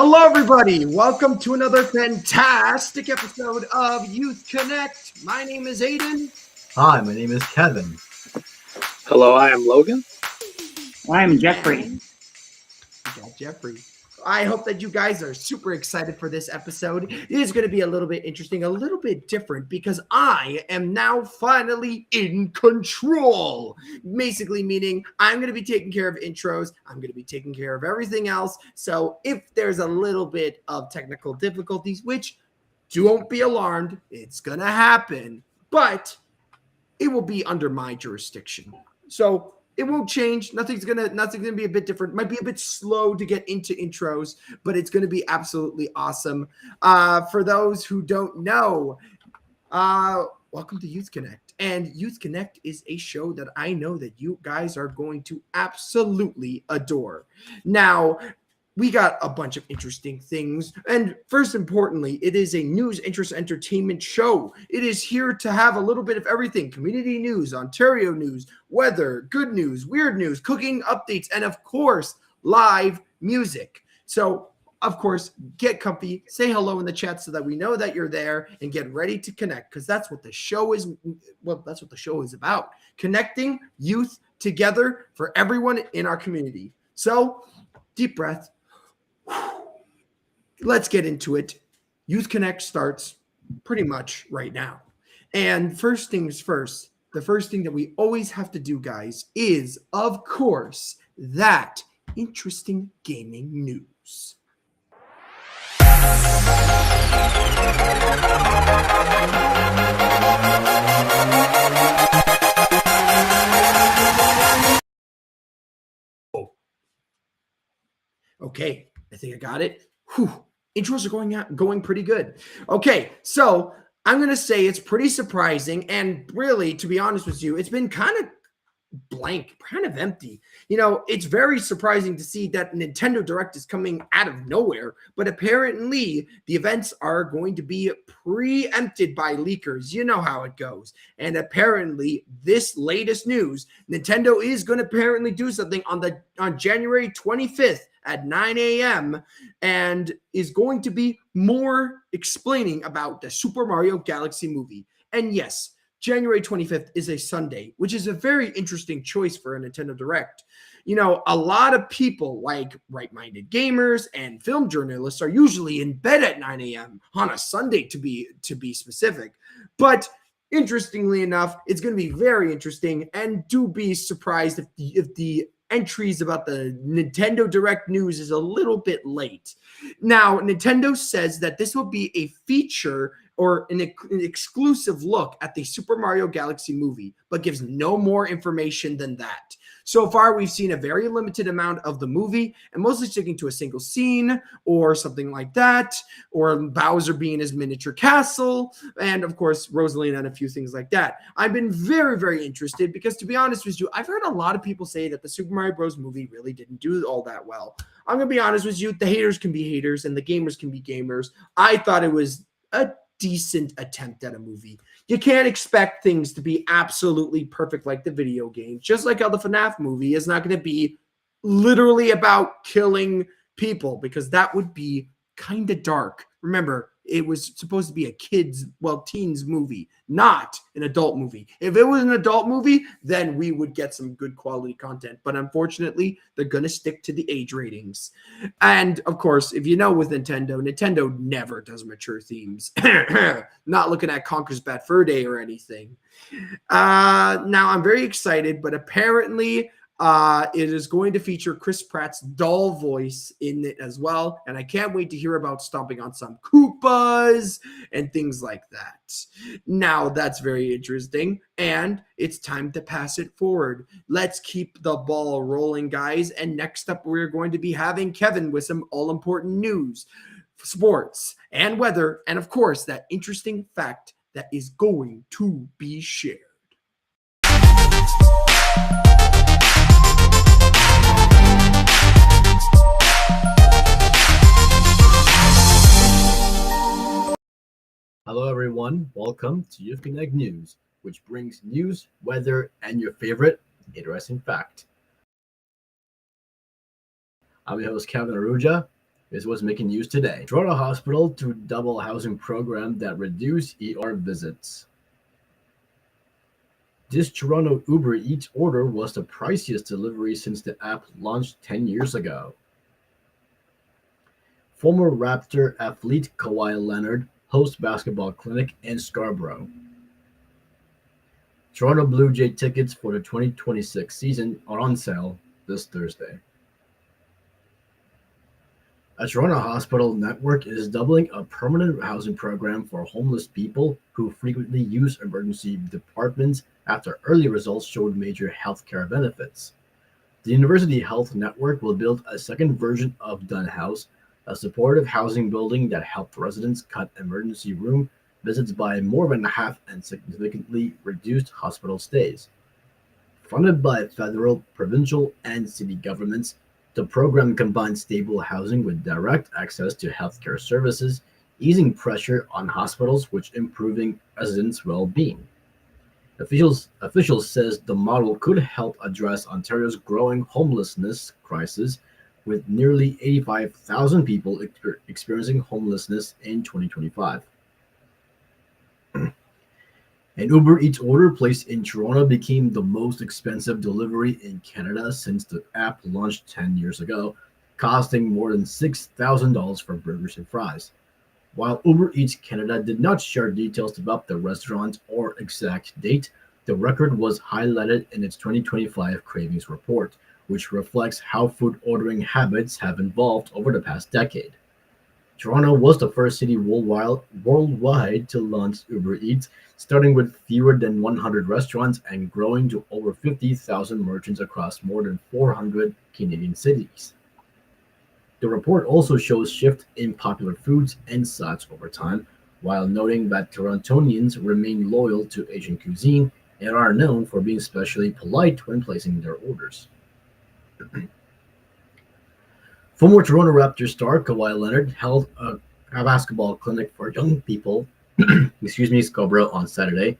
Hello, everybody. Welcome to another fantastic episode of Youth Connect. My name is Aiden. Hi, my name is Kevin. Hello, I am Logan. I'm Jeffrey. We got Jeffrey. I hope that you guys are super excited for this episode. It is going to be a little bit interesting, a little bit different, because I am now finally in control. Basically meaning I'm going to be taking care of intros. I'm going to be taking care of everything else. So if there's a little bit of technical difficulties, which don't be alarmed, it's going to happen, but it will be under my jurisdiction. So it won't change. Nothing's gonna be a bit different. Might be a bit slow to get into intros, but it's gonna be absolutely awesome. For those who don't know, welcome to Youth Connect. And Youth Connect is a show that I know that you guys are going to absolutely adore. Now, we got a bunch of interesting things. And first importantly, it is a news, interest, entertainment show. It is here to have a little bit of everything. Community news, Ontario news, weather, good news, weird news, cooking updates, and of course, live music. So, of course, get comfy, say hello in the chat so that we know that you're there, and get ready to connect, because that's what the show is. Well, that's what the show is about. Connecting youth together for everyone in our community. So, deep breath. Let's get into it. Youth Connect starts pretty much right now. And first things first, the first thing that we always have to do, guys, is, of course, that interesting gaming news. Okay, I think I got it. Whew. Intros are going pretty good. Okay, so I'm going to say it's pretty surprising, and really, to be honest with you, it's been kind of blank, kind of empty. You know, it's very surprising to see that Nintendo Direct is coming out of nowhere, but apparently the events are going to be preempted by leakers. You know how it goes. And apparently this latest news, Nintendo is going to apparently do something on January 25th at 9 a.m. and is going to be more explaining about the Super Mario Galaxy movie. And yes, January 25th is a Sunday, which is a very interesting choice for a Nintendo Direct. You know, a lot of people, like right-minded gamers and film journalists, are usually in bed at 9 a.m. on a Sunday, to be specific. But interestingly enough, it's going to be very interesting, and do be surprised if the entries about the Nintendo Direct news is a little bit late. Now, Nintendo says that this will be a feature or an exclusive look at the Super Mario Galaxy movie, but gives no more information than that. So far, we've seen a very limited amount of the movie, and mostly sticking to a single scene or something like that, or Bowser being his miniature castle, and of course, Rosalina and a few things like that. I've been very, very interested because, to be honest with you, I've heard a lot of people say that the Super Mario Bros. Movie really didn't do all that well. I'm going to be honest with you, the haters can be haters and the gamers can be gamers. I thought it was a decent attempt at a movie. You can't expect things to be absolutely perfect like the video game, just like how the FNAF movie is not going to be literally about killing people, because that would be kind of dark. Remember, it was supposed to be a teens movie, not an adult movie. If it was an adult movie, then we would get some good quality content. But unfortunately, they're going to stick to the age ratings. And of course, if you know with Nintendo never does mature themes. Not looking at Conker's Bad Fur Day or anything. Now, I'm very excited, but apparently it is going to feature Chris Pratt's doll voice in it as well, and I can't wait to hear about stomping on some Koopas and things like that. Now, that's very interesting, and it's time to pass it forward. Let's keep the ball rolling, guys, and next up, we're going to be having Kevin with some all-important news, sports, and weather, and of course, that interesting fact that is going to be shared. Hello, everyone. Welcome to Youth Connect News, which brings news, weather, and your favorite interesting fact. I'm your host, Kevin Aruja, This was making news today. Toronto Hospital to double housing program that reduce ER visits. This Toronto Uber Eats order was the priciest delivery since the app launched 10 years ago. Former Raptor athlete Kawhi Leonard hosts basketball clinic in Scarborough. Toronto Blue Jay tickets for the 2026 season are on sale this Thursday. A Toronto hospital network is doubling a permanent housing program for homeless people who frequently use emergency departments after early results showed major healthcare benefits. The University Health Network will build a second version of Dunn House, a supportive housing building that helped residents cut emergency room visits by more than half and significantly reduced hospital stays. Funded by federal, provincial, and city governments, the program combines stable housing with direct access to healthcare services, easing pressure on hospitals, which improving residents' well-being. Officials says the model could help address Ontario's growing homelessness crisis, with nearly 85,000 people experiencing homelessness in 2025. An Uber Eats order placed in Toronto became the most expensive delivery in Canada since the app launched 10 years ago, costing more than $6,000 for burgers and fries. While Uber Eats Canada did not share details about the restaurant or exact date, the record was highlighted in its 2025 Cravings Report, which reflects how food ordering habits have evolved over the past decade. Toronto was the first city worldwide to launch Uber Eats, starting with fewer than 100 restaurants and growing to over 50,000 merchants across more than 400 Canadian cities. The report also shows shift in popular foods and sides over time, while noting that Torontonians remain loyal to Asian cuisine and are known for being especially polite when placing their orders. Former Toronto Raptors star Kawhi Leonard held a basketball clinic for young people, Scarborough on Saturday.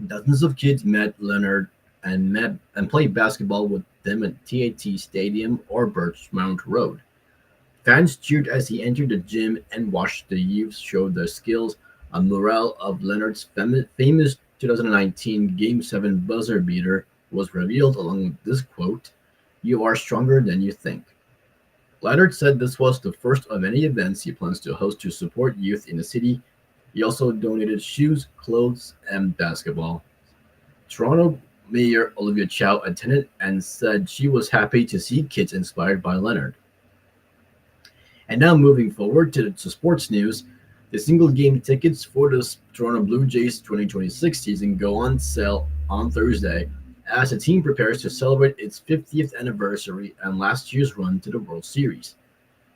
Dozens of kids met Leonard and played basketball with them at TAT Stadium or Birchmount Road. Fans cheered as he entered the gym and watched the youth show their skills. A mural of Leonard's famous 2019 Game 7 buzzer beater was revealed along with this quote, "You are stronger than you think." Leonard said this was the first of many events he plans to host to support youth in the city. He also donated shoes, clothes, and basketball. Toronto Mayor Olivia Chow attended and said she was happy to see kids inspired by Leonard. And now moving forward to sports news, the single game tickets for the Toronto Blue Jays 2026 season go on sale on Thursday as the team prepares to celebrate its 50th anniversary and last year's run to the World Series.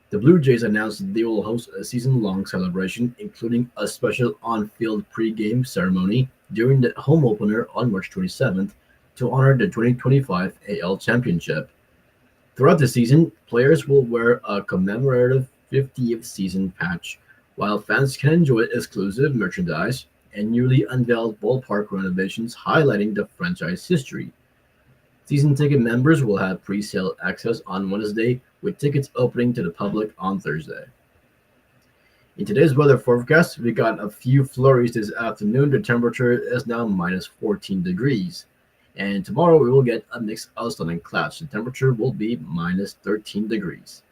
The Blue Jays announced that they will host a season-long celebration, including a special on-field pre-game ceremony during the home opener on March 27th to honor the 2025 AL Championship. Throughout the season, players will wear a commemorative 50th season patch, while fans can enjoy exclusive merchandise and newly unveiled ballpark renovations highlighting the franchise history. Season ticket members will have pre-sale access on Wednesday, with tickets opening to the public on Thursday. In today's weather forecast, we got a few flurries this afternoon. The temperature is now minus 14 degrees. And tomorrow we will get a mix of sun and clouds. The temperature will be minus 13 degrees.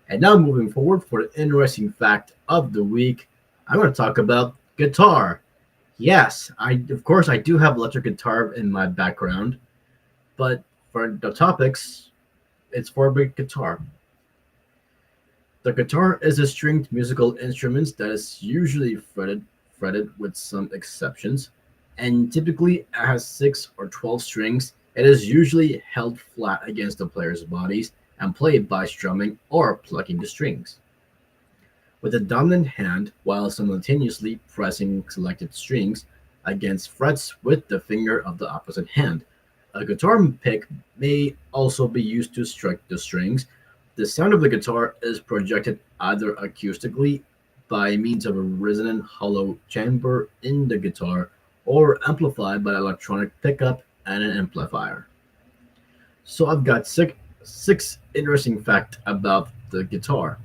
And now moving forward for the interesting fact of the week, I'm going to talk about guitar. Yes, of course I do have electric guitar in my background, but for the topics, it's for a big guitar. The guitar is a stringed musical instrument that is usually fretted with some exceptions, and typically has 6 or 12 strings. It is usually held flat against the player's bodies and played by strumming or plucking the strings with a dominant hand while simultaneously pressing selected strings against frets with the finger of the opposite hand. A guitar pick may also be used to strike the strings. The sound of the guitar is projected either acoustically by means of a resonant hollow chamber in the guitar or amplified by electronic pickup and an amplifier. So I've got 6 interesting facts about the guitar.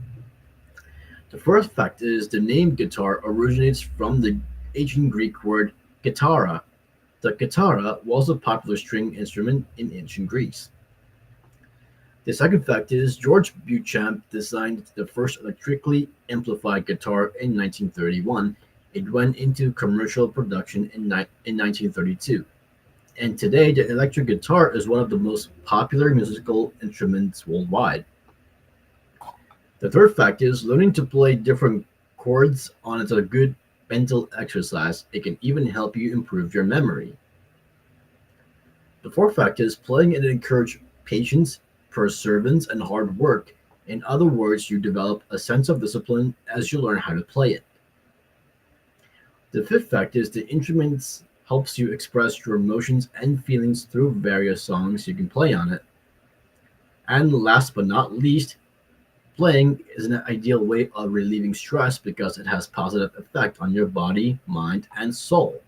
The first fact is the name guitar originates from the ancient Greek word guitarra. The guitarra was a popular string instrument in ancient Greece. The second fact is George Beauchamp designed the first electrically amplified guitar in 1931. It went into commercial production in 1932. And today, the electric guitar is one of the most popular musical instruments worldwide. The third fact is learning to play different chords on is a good mental exercise. It can even help you improve your memory. The fourth fact is playing it encourages patience, perseverance, and hard work. In other words, you develop a sense of discipline as you learn how to play it. The fifth fact is the instruments helps you express your emotions and feelings through various songs you can play on it. And last but not least, playing is an ideal way of relieving stress because it has positive effect on your body, mind, and soul.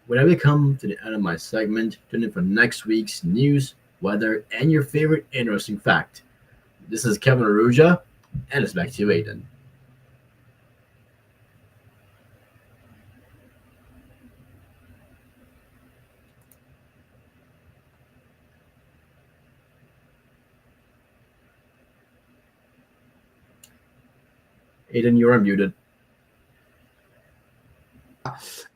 When I come to the end of my segment, tune in for next week's news, weather, and your favorite interesting fact. This is Kevin Aruja, and it's back to you, Aiden. Aiden, you're unmuted.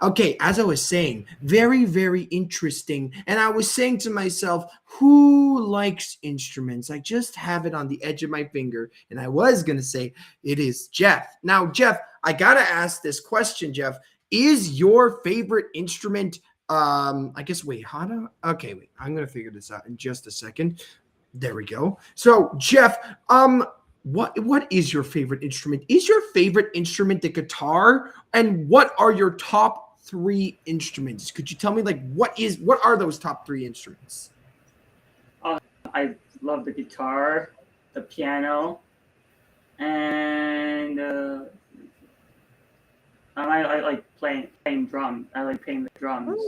Okay, as I was saying, very, very interesting. And I was saying to myself, who likes instruments? I just have it on the edge of my finger. And I was going to say, it is Jeff. Now, Jeff, I got to ask this question, Jeff. Is your favorite instrument, I guess, wait, okay, wait, I'm going to figure this out in just a second. There we go. So, Jeff, what is your favorite instrument? Is your favorite instrument the guitar? And what are your top 3 instruments? Could you tell me what are those top 3 instruments? I love the guitar, the piano, and I like playing drums. I like playing the drums.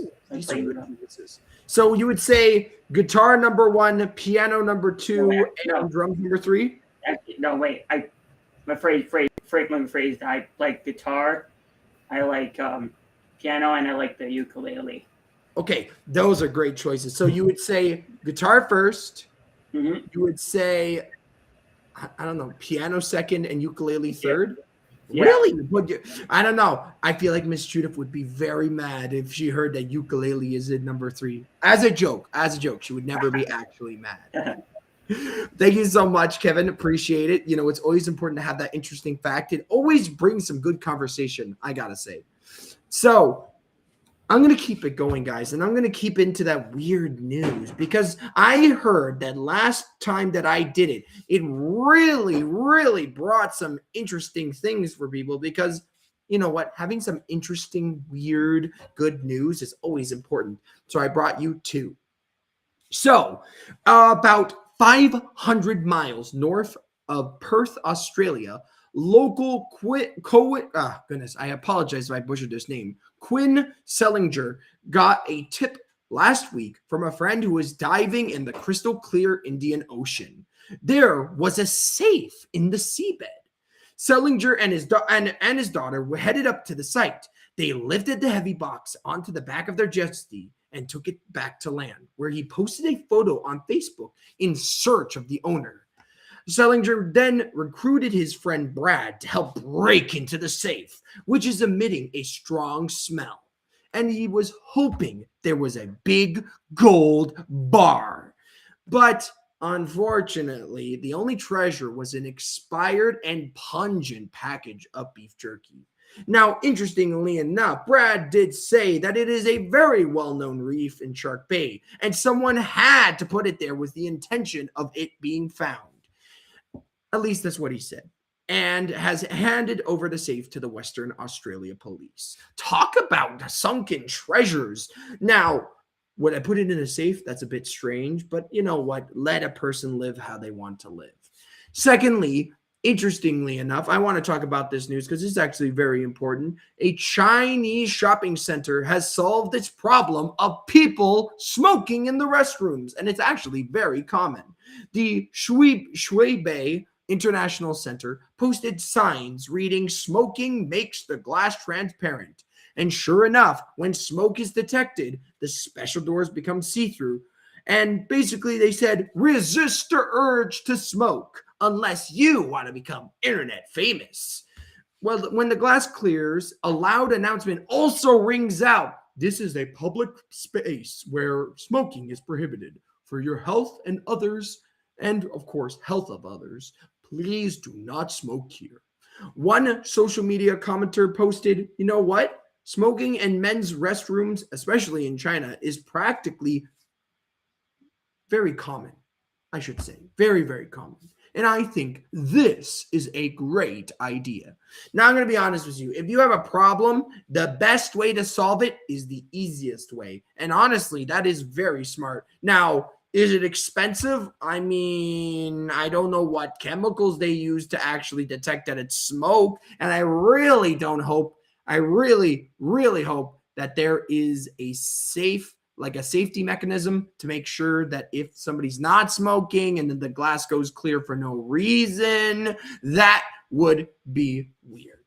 So you would say guitar number 1, piano number 2, and drums number 3? No, wait. My phrase. I like guitar. I like piano, and I like the ukulele. Okay, those are great choices. So you would say guitar first. Mm-hmm. You would say, I don't know, piano second and ukulele third. Yeah. Really? I don't know. I feel like Miss Judith would be very mad if she heard that ukulele is in number 3. As a joke, she would never be actually mad. Thank you so much, Kevin. Appreciate it. You know, it's always important to have that interesting fact. It always brings some good conversation, I gotta say. So I'm going to keep it going, guys, and I'm going to keep into that weird news because I heard that last time that I did it, it really, really brought some interesting things for people because, you know what, having some interesting, weird, good news is always important. So I brought you 2. So about 500 miles north of Perth, Australia, local goodness, I apologize if I butchered this name. Quinn Sellinger got a tip last week from a friend who was diving in the crystal clear Indian Ocean. There was a safe in the seabed. Sellinger and his daughter were headed up to the site. They lifted the heavy box onto the back of their jet ski and took it back to land, where he posted a photo on Facebook in search of the owner. Sellinger then recruited his friend Brad to help break into the safe, which is emitting a strong smell. And he was hoping there was a big gold bar. But unfortunately, the only treasure was an expired and pungent package of beef jerky. Now, interestingly enough, Brad did say that it is a very well-known reef in Shark Bay, and someone had to put it there with the intention of it being found. At least that's what he said, and has handed over the safe to the Western Australia police. Talk about sunken treasures. Now, would I put it in a safe? That's a bit strange, but you know what? Let a person live how they want to live. Secondly, Interestingly enough, I want to talk about this news because it's actually very important. A Chinese shopping center has solved its problem of people smoking in the restrooms, and it's actually very common. The Shui International Center posted signs reading "Smoking makes the glass transparent." And sure enough, when smoke is detected, the special doors become see-through. And basically, they said, resist the urge to smoke unless you want to become internet famous. Well, when the glass clears, a loud announcement also rings out. This is a public space where smoking is prohibited. For your health and others, and of course, health of others, please do not smoke here. One social media commenter posted, you know what? Smoking in men's restrooms, especially in China, is practically very common, I should say. Very, very common. And I think this is a great idea. Now, I'm going to be honest with you. If you have a problem, the best way to solve it is the easiest way. And honestly, that is very smart. Now, is it expensive? I mean, I don't know what chemicals they use to actually detect that it's smoke. And I really hope that there is a safety mechanism to make sure that if somebody's not smoking and then the glass goes clear for no reason, that would be weird.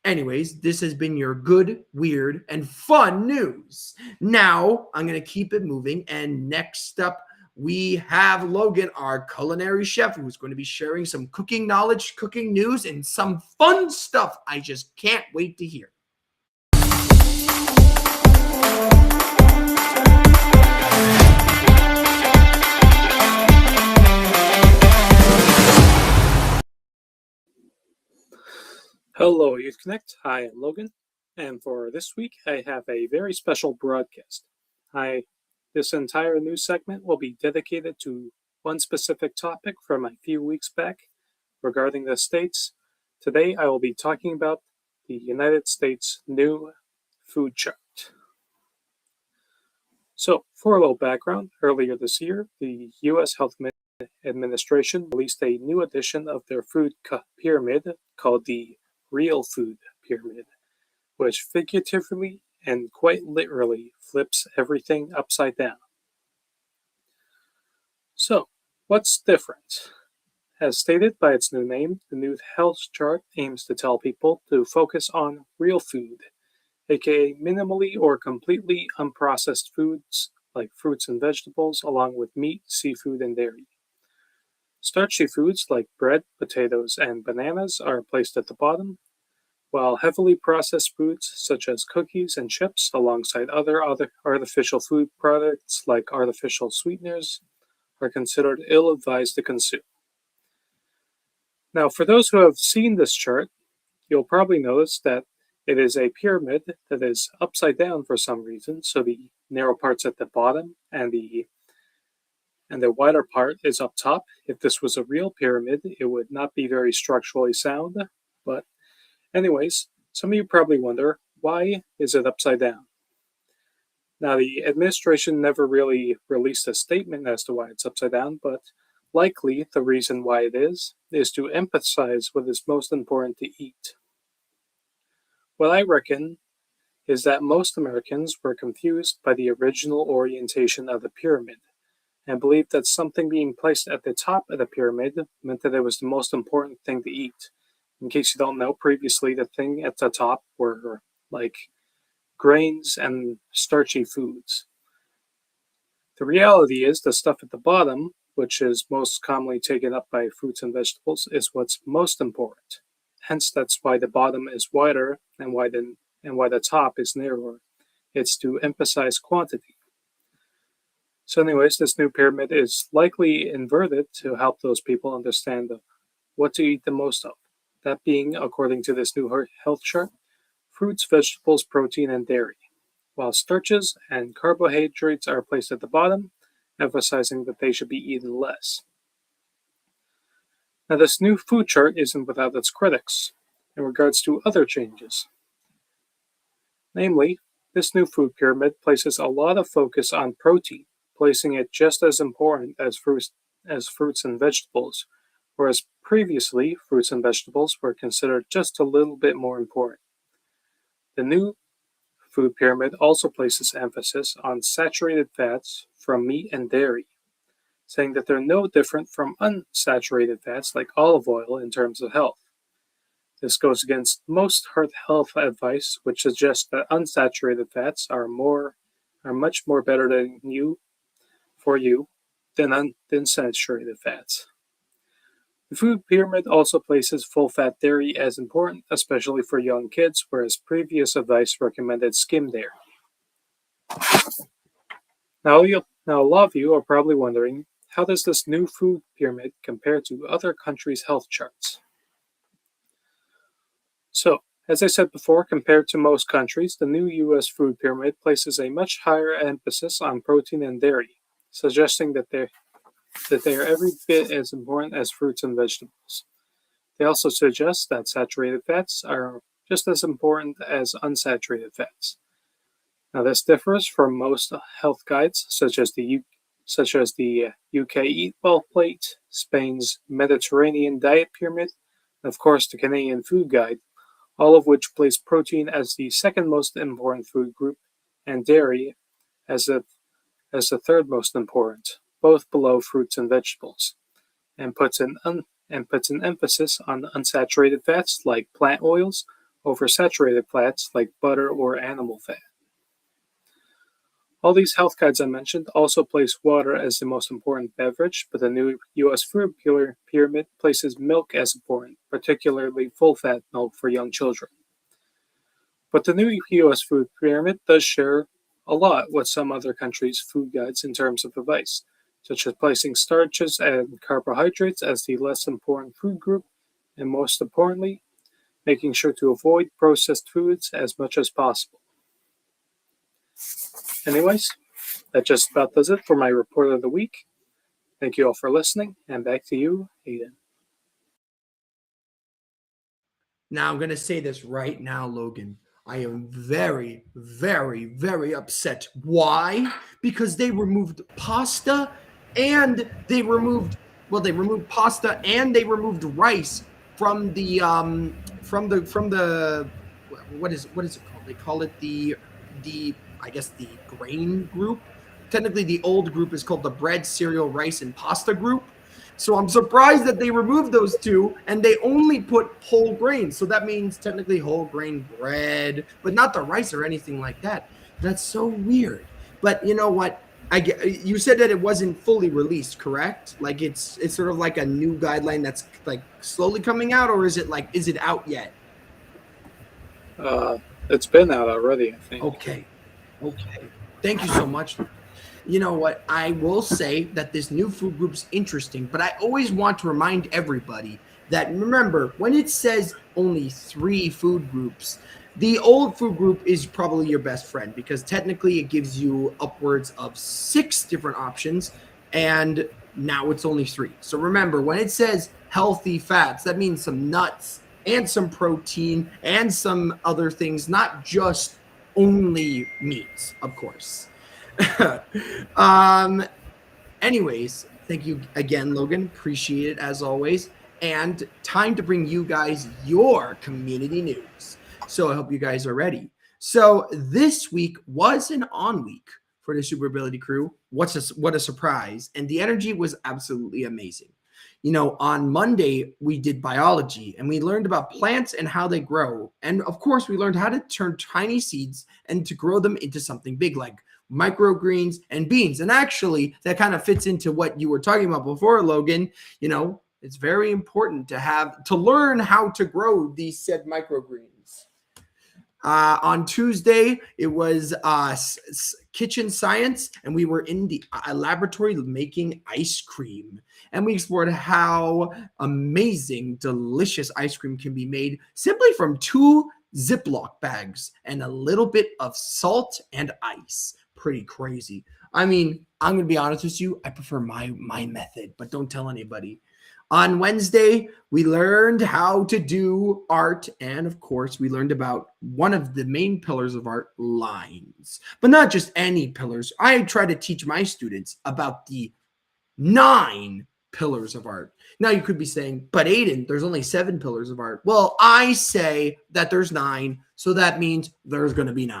Anyways, this has been your good, weird, and fun news. Now, I'm going to keep it moving. And next up, we have Logan, our culinary chef, who's going to be sharing some cooking knowledge, cooking news, and some fun stuff I just can't wait to hear. Hello, Youth Connect. I am Logan, and for this week, I have a very special broadcast. This entire news segment will be dedicated to one specific topic from a few weeks back regarding the States. Today, I will be talking about the United States new food chart. So, for a little background, earlier this year, the U.S. Health Administration released a new edition of their food pyramid called the Real Food Pyramid, which figuratively and quite literally flips everything upside down. So, what's different? As stated by its new name, the new health chart aims to tell people to focus on real food, aka minimally or completely unprocessed foods like fruits and vegetables, along with meat, seafood, and dairy. Starchy foods like bread, potatoes, and bananas are placed at the bottom, while heavily processed foods such as cookies and chips, alongside other artificial food products like artificial sweeteners, are considered ill-advised to consume. Now, for those who have seen this chart, you'll probably notice that it is a pyramid that is upside down for some reason, so the narrow part's at the bottom and the wider part is up top. If this was a real pyramid, it would not be very structurally sound, but anyways, some of you probably wonder, why is it upside down? Now, the administration never really released a statement as to why it's upside down, but likely the reason why it is to emphasize what is most important to eat. What I reckon is that most Americans were confused by the original orientation of the pyramid and believed that something being placed at the top of the pyramid meant that it was the most important thing to eat. In case you don't know, previously the thing at the top were like grains and starchy foods. The reality is the stuff at the bottom, which is most commonly taken up by fruits and vegetables, is what's most important. Hence, that's why the bottom is wider and why the top is narrower. It's to emphasize quantity. So anyways, this new pyramid is likely inverted to help those people understand what to eat the most of. That being, according to this new health chart, fruits, vegetables, protein, and dairy, while starches and carbohydrates are placed at the bottom, emphasizing that they should be eaten less. Now, this new food chart isn't without its critics in regards to other changes. Namely, this new food pyramid places a lot of focus on protein, placing it just as important as fruits and vegetables, whereas previously fruits and vegetables were considered just a little bit more important. The new food pyramid also places emphasis on saturated fats from meat and dairy, saying that they're no different from unsaturated fats like olive oil in terms of health. This goes against most health advice, which suggests that unsaturated fats are much more better for you than saturated fats. The food pyramid also places full-fat dairy as important, especially for young kids, whereas previous advice recommended skim dairy. Now, a lot of you are probably wondering, how does this new food pyramid compare to other countries' health charts? So, as I said before, compared to most countries, the new US food pyramid places a much higher emphasis on protein and dairy, suggesting that they are every bit as important as fruits and vegetables. They also suggest that saturated fats are just as important as unsaturated fats. Now, this differs from most health guides, such as the UK Eat Well Plate, Spain's Mediterranean Diet Pyramid, and of course the Canadian Food Guide, all of which place protein as the second most important food group and dairy as the third most important, both below fruits and vegetables, and puts an emphasis on unsaturated fats like plant oils over saturated fats like butter or animal fat. All these health guides I mentioned also place water as the most important beverage, but the new US food pyramid places milk as important, particularly full-fat milk for young children. But the new US food pyramid does share a lot with some other countries' food guides in terms of advice, such as placing starches and carbohydrates as the less important food group, and most importantly, making sure to avoid processed foods as much as possible. Anyways, that just about does it for my report of the week. Thank you all for listening, and back to you, Aiden. Now, I'm going to say this right now, Logan. I am very, very, very upset. Why? Because they removed pasta and they removed pasta and they removed rice from the what is it called? They call it the I guess the grain group. Technically, the old group is called the bread, cereal, rice, and pasta group. So I'm surprised that they removed those two and they only put whole grains. So that means technically whole grain bread, but not the rice or anything like that. That's so weird. But you know what? You said that it wasn't fully released, correct? Like it's sort of like a new guideline that's like slowly coming out, or is it out yet? It's been out already, I think. Okay. Thank you so much. You know what? I will say that this new food group's interesting, but I always want to remind everybody that, remember, when it says only 3 food groups, the old food group is probably your best friend because technically it gives you upwards of 6 different options, and now it's only 3. So remember, when it says healthy fats, that means some nuts and some protein and some other things, not just only meats, of course. Anyways, thank you again, Logan. Appreciate it as always. And time to bring you guys your community news. So I hope you guys are ready. So this week was an on week for the Super Ability crew. What a surprise. And the energy was absolutely amazing. You know, on Monday, we did biology and we learned about plants and how they grow. And of course, we learned how to turn tiny seeds and to grow them into something big like microgreens and beans. And actually, that kind of fits into what you were talking about before, Logan. You know, it's very important to learn how to grow these said microgreens. On Tuesday, it was kitchen science, and we were in the laboratory making ice cream. And we explored how amazing, delicious ice cream can be made simply from 2 Ziploc bags and a little bit of salt and ice. Pretty crazy. I mean, I'm going to be honest with you. I prefer my method, but don't tell anybody. On Wednesday, we learned how to do art. And of course, we learned about one of the main pillars of art, lines. But not just any pillars. I try to teach my students about the 9 pillars of art. Now you could be saying, but Aiden, there's only 7 pillars of art. Well, I say that there's 9, so that means there's going to be 9.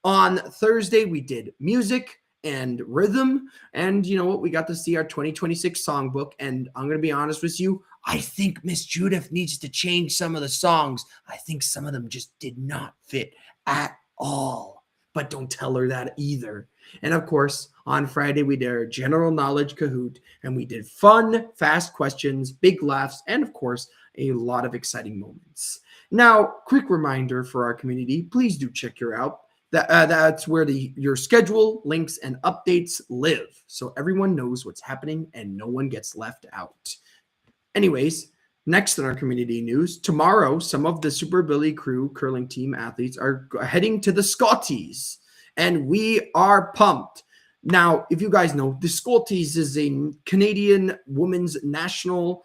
On Thursday, we did music and rhythm, and you know what? We got to see our 2026 songbook, and I'm going to be honest with you, I think Miss Judith needs to change some of the songs. I think some of them just did not fit at all, but don't tell her that either. And of course, on Friday, we did our general knowledge Kahoot, and we did fun, fast questions, big laughs, and of course, a lot of exciting moments. Now, quick reminder for our community, please do check your out. That's where your schedule, links, and updates live, so everyone knows what's happening and no one gets left out. Anyways, next in our community news, tomorrow, some of the Super Billy Crew curling team athletes are heading to the Scotties, and we are pumped. Now, if you guys know, the Scotties is a Canadian women's national,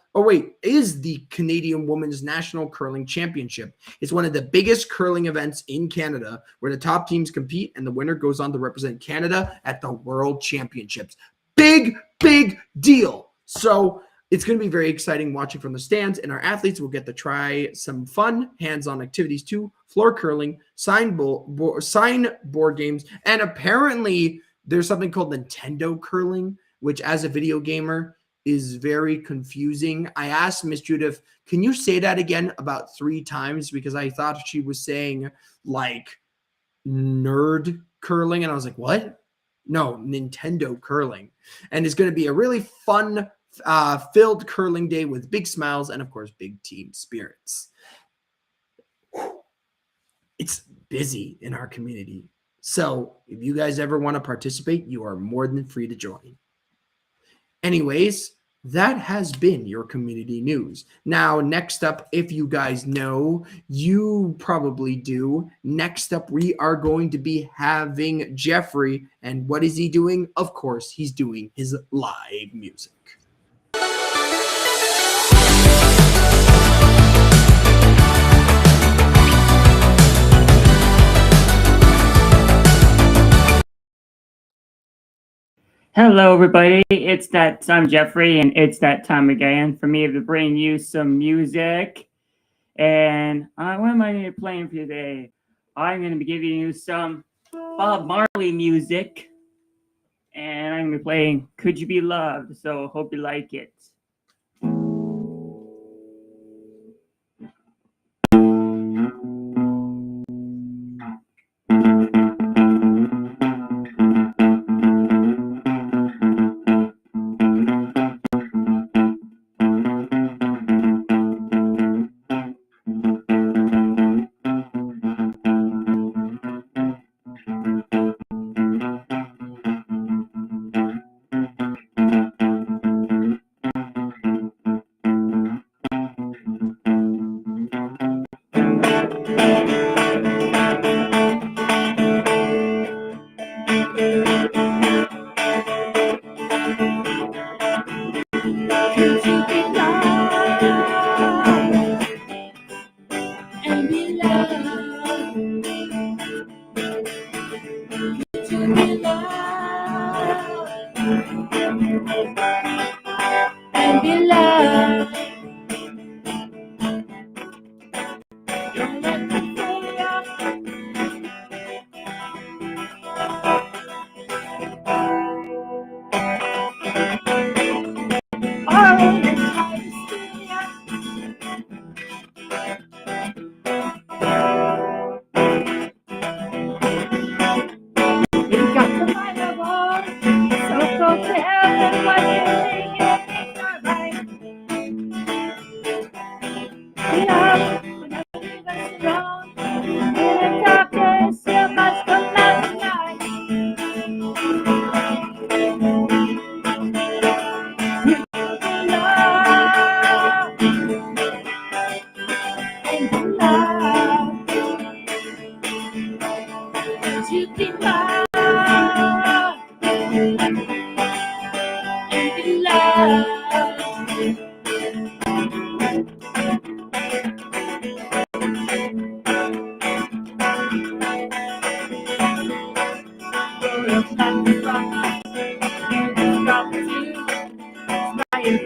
is the Canadian Women's National Curling Championship. It's one of the biggest curling events in Canada where the top teams compete and the winner goes on to represent Canada at the World Championships. Big, big deal. So it's going to be very exciting watching from the stands, and our athletes will get to try some fun hands-on activities too, floor curling, sign board games, and apparently there's something called Nintendo curling, which as a video gamer is very confusing. I asked Miss Judith, can you say that again about 3 times? Because I thought she was saying like nerd curling. And I was like, what? No, Nintendo curling. And it's going to be a really fun filled curling day with big smiles and of course, big team spirits. It's busy in our community. So if you guys ever want to participate, you are more than free to join. Anyways, that has been your community news. Now, next up, if you guys know, you probably do. Next up, we are going to be having Jeffrey. And what is he doing? Of course, he's doing his live music. Hello, everybody. I'm Jeffrey, and it's that time again for me to bring you some music. And what am I going to be playing for you today? I'm going to be giving you some Bob Marley music, and I'm going to be playing "Could You Be Loved." So hope you like it.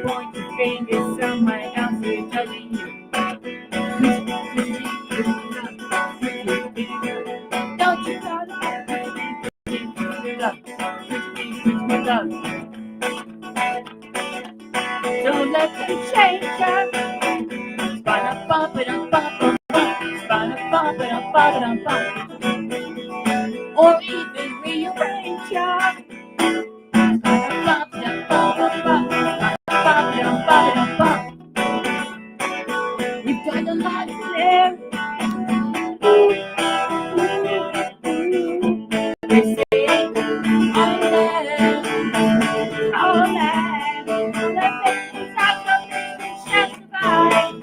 Point your finger Or even rearrange ya. We've got a lot to live. They say, oh man, the things I don't think we shall survive.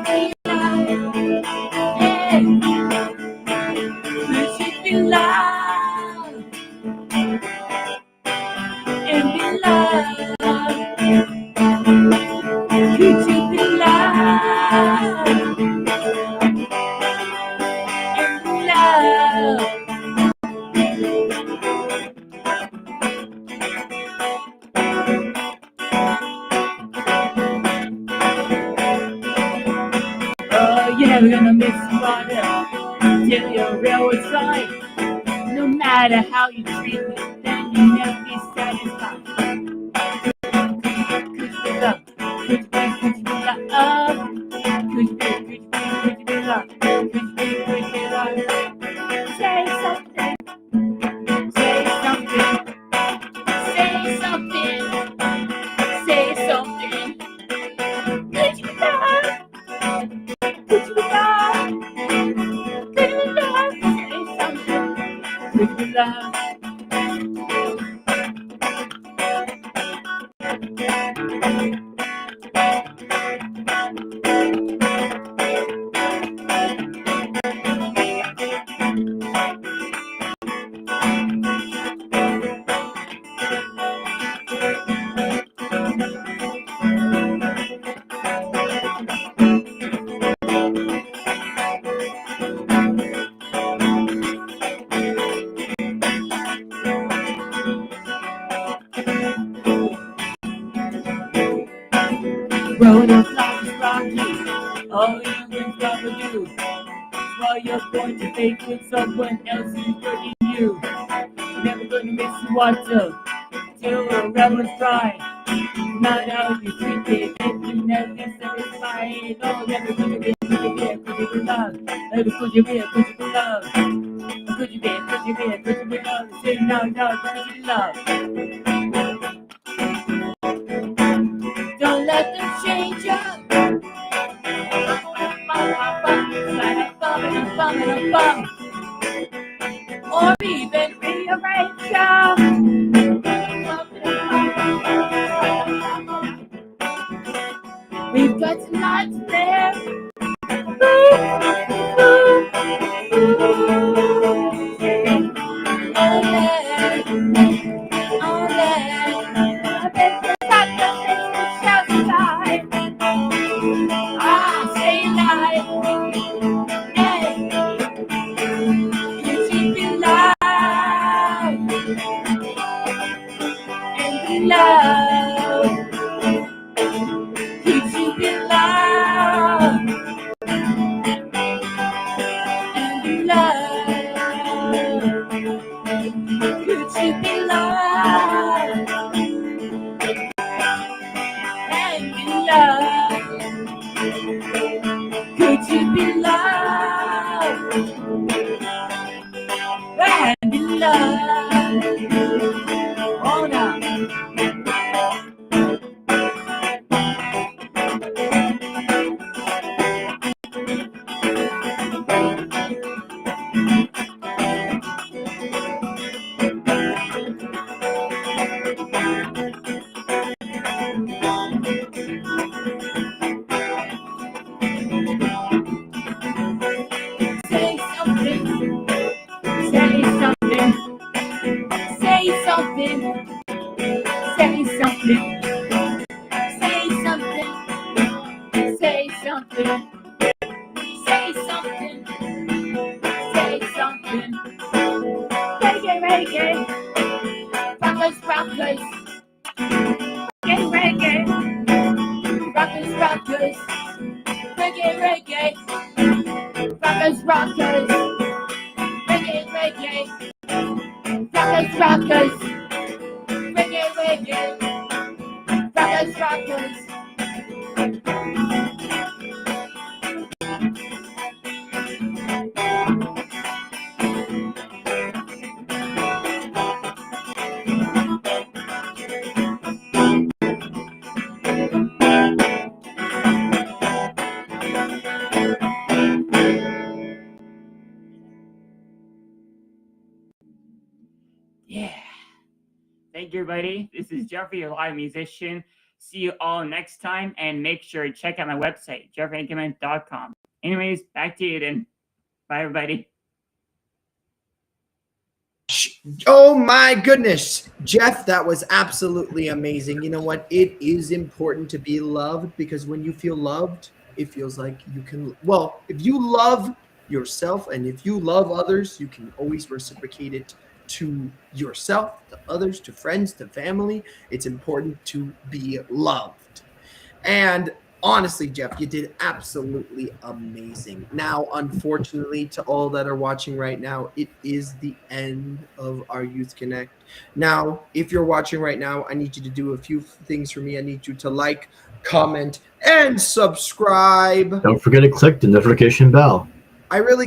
Stay alive, yeah. We should be loved and be loved. Could you be loved and be loved? Oh, you're never gonna miss somebody till you're real inside. No matter how you treat me, then you'll never be satisfied. Could you be loved? Could you be loved? Could you be loved? Could you be loved? Say something. Say something. Say something. Say something. Could you be loved? Could you be loved? Could you be loved? Say something. Could you be loved? Road of life is rocky, all you can cover you. While you're going to fake with someone else who's hurting you. Never gonna miss the water till the rebels dry. Not how you treat it, and you never get satisfied. Oh, never could you be loved? Never could you be loved? Could you be loved? Say no, could you be loved? Don't let them change you. Or even rearrange you. We've got a lot to live. Could you be loved and be loved? Oh, no. Thank you, everybody. This is Jeffrey, your live musician. See you all next time, and make sure to check out my website, jeffreyinkerman.com. Anyways, back to you then. Bye, everybody. Oh my goodness, Jeff, that was absolutely amazing. You know what? It is important to be loved, because when you feel loved, it feels like you can, well, if you love yourself and if you love others, you can always reciprocate it to yourself, to others, to friends, to family. It's important to be loved. And honestly, Jeff, you did absolutely amazing. Now, unfortunately, to all that are watching right now, it is the end of our Youth Connect. Now, if you're watching right now, I need you to do a few things for me. I need you to like, comment, and subscribe. Don't forget to click the notification bell. I really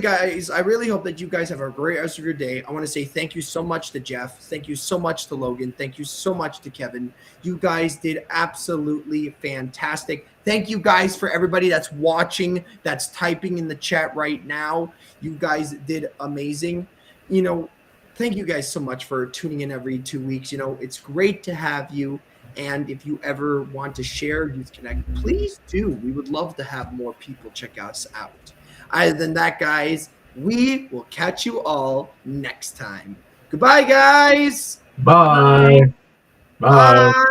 hope that you guys have a great rest of your day. I want to say thank you so much to Jeff. Thank you so much to Logan. Thank you so much to Kevin. You guys did absolutely fantastic. Thank you guys for everybody that's watching, that's typing in the chat right now. You guys did amazing. You know, thank you guys so much for tuning in every 2 weeks. You know, it's great to have you. And if you ever want to share Youth Connect, please do. We would love to have more people check us out. Other than that, guys, we will catch you all next time. Goodbye, guys. Bye. Bye. Bye.